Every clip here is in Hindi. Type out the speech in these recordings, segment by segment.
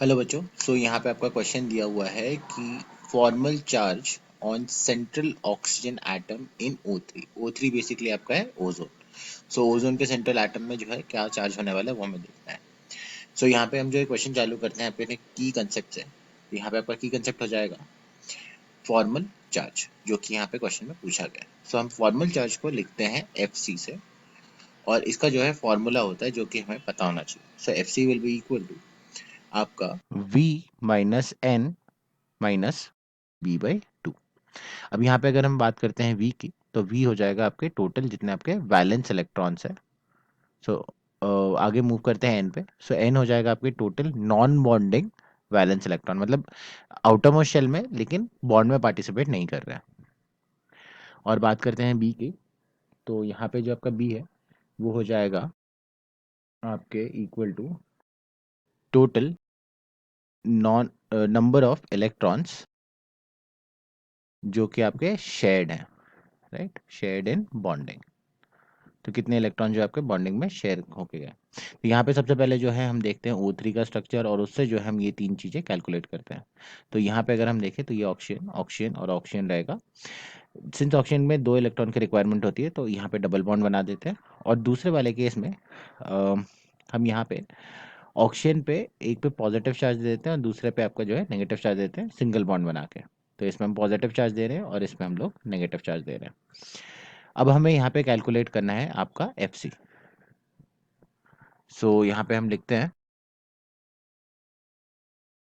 हेलो बच्चों। यहाँ पे आपका क्वेश्चन दिया हुआ है कि formal charge on central oxygen atom in O3। O3 basically आपका है ओजोन। ओजोन के सेंट्रल एटम में जो है क्या चार्ज होने वाला है वो हमें देखना है। यहाँ पे हम जो क्वेश्चन चालू करते हैं, यहाँ पे की कंसेप्ट है। यहाँ पे आपका की कंसेप्ट हो जाएगा फॉर्मल चार्ज, जो कि यहाँ पे क्वेश्चन में पूछा गया है। हम फॉर्मल चार्ज को लिखते हैं FC से, और इसका जो है फॉर्मूला होता है जो कि हमें पता होना चाहिए। FC will be equal to आपका V minus N minus B/2। अब यहाँ पे अगर हम बात करते हैं V की, तो V हो जाएगा आपके टोटल जितने आपके वैलेंस इलेक्ट्रॉन्स है। आगे मूव करते हैं N पे। N हो जाएगा आपके total non bonding valence electron, मतलब आउटर मोस्ट शेल में लेकिन बॉन्ड में पार्टिसिपेट नहीं कर रहे हैं। और बात करते हैं B की, तो यहाँ पे जो आपका B है वो हो जाएगा आपके equal to total non number of electrons जो कि आपके शेयर्ड हैं, राइट, शेयर्ड इन बॉन्डिंग। तो कितने इलेक्ट्रॉन जो आपके बॉन्डिंग में शेयर होके गए। तो यहाँ पे सबसे पहले जो है हम देखते हैं O3 का स्ट्रक्चर, और उससे जो है हम ये तीन चीज़ें कैलकुलेट करते हैं। तो यहाँ पे अगर हम देखें तो ये ऑक्सीजन ऑक्सीजन और ऑक्सीजन रहेगा। सिंस ऑक्सीजन में 2 इलेक्ट्रॉन की रिक्वायरमेंट होती है, तो यहाँ पे डबल बॉन्ड बना देते हैं। और दूसरे वाले केस में हम यहाँ पे ऑक्सीजन पे एक पे पॉजिटिव चार्ज दे देते हैं और दूसरे पे आपका जो है नेगेटिव चार्ज देते हैं, सिंगल बॉन्ड बना के। तो इसमें हम पॉजिटिव चार्ज दे रहे हैं और इसमें हम लोग नेगेटिव चार्ज दे रहे हैं। अब हमें यहाँ पे कैलकुलेट करना है आपका FC। यहाँ पे हम लिखते हैं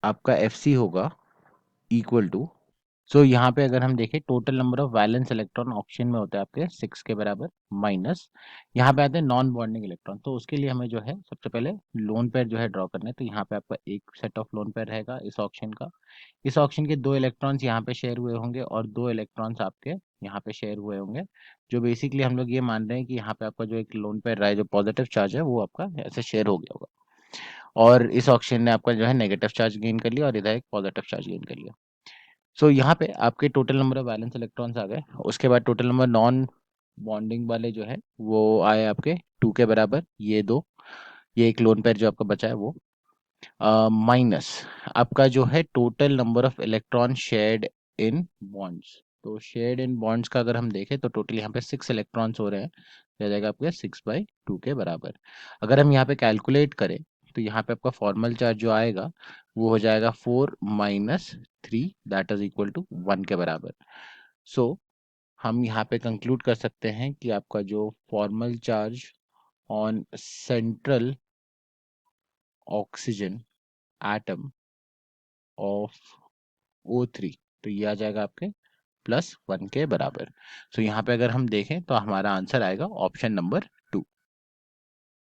आपका FC होगा इक्वल टू, यहाँ पे अगर हम देखें total number of valence electron oxygen में होता है आपके 6 के बराबर, माइनस यहाँ पे आते हैं नॉन बॉन्डिंग इलेक्ट्रॉन। तो उसके लिए हमें जो है सबसे पहले लोन पेयर जो है ड्रॉ करना है। तो यहाँ पे आपका एक सेट ऑफ लोन पेयर रहेगा इस ऑक्सीजन का। इस ऑक्सीजन के 2 इलेक्ट्रॉन्स यहाँ पे शेयर हुए होंगे और 2 इलेक्ट्रॉन्स आपके यहाँ पे शेयर हुए होंगे। जो बेसिकली हम लोग ये मान रहे हैं कि यहाँ पे आपका जो एक लोन पेयर रहा है, जो पॉजिटिव चार्ज है, वो आपका ऐसे शेयर हो गया होगा। और इस ऑक्सीजन ने आपका जो है नेगेटिव चार्ज गेन कर लिया और इधर एक पॉजिटिव चार्ज गेन कर लिया। यहाँ पे आपके total number of valence electrons आ गए। उसके बाद टोटल नंबर नॉन बॉन्डिंग वाले जो है वो आए आपके 2 के बराबर, ये दो, ये एक लोन पेयर जो आपका बचा है वो, माइनस आपका जो है total number of electron shared in bonds. तो शेयर्ड इन बॉन्ड्स का अगर हम देखें तो टोटल यहाँ पे 6 इलेक्ट्रॉन्स हो रहे हैं, तो आ जाएगा आपके 6/2 के बराबर। अगर हम यहाँ पे कैलकुलेट करें तो यहाँ पे आपका फॉर्मल चार्ज जो आएगा वो हो जाएगा 4 minus 3, that is equal to 1 के बराबर। सो हम यहाँ पे कंक्लूड कर सकते हैं कि आपका जो formal charge on central oxygen atom of O3, तो ये आ जाएगा आपके +1 के बराबर। यहाँ पे अगर हम देखें तो हमारा आंसर आएगा ऑप्शन नंबर 2।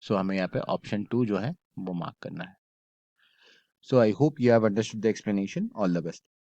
हमें यहाँ पे ऑप्शन 2 जो है वो मार्क करना है। I hope you have understood the explanation. All the best.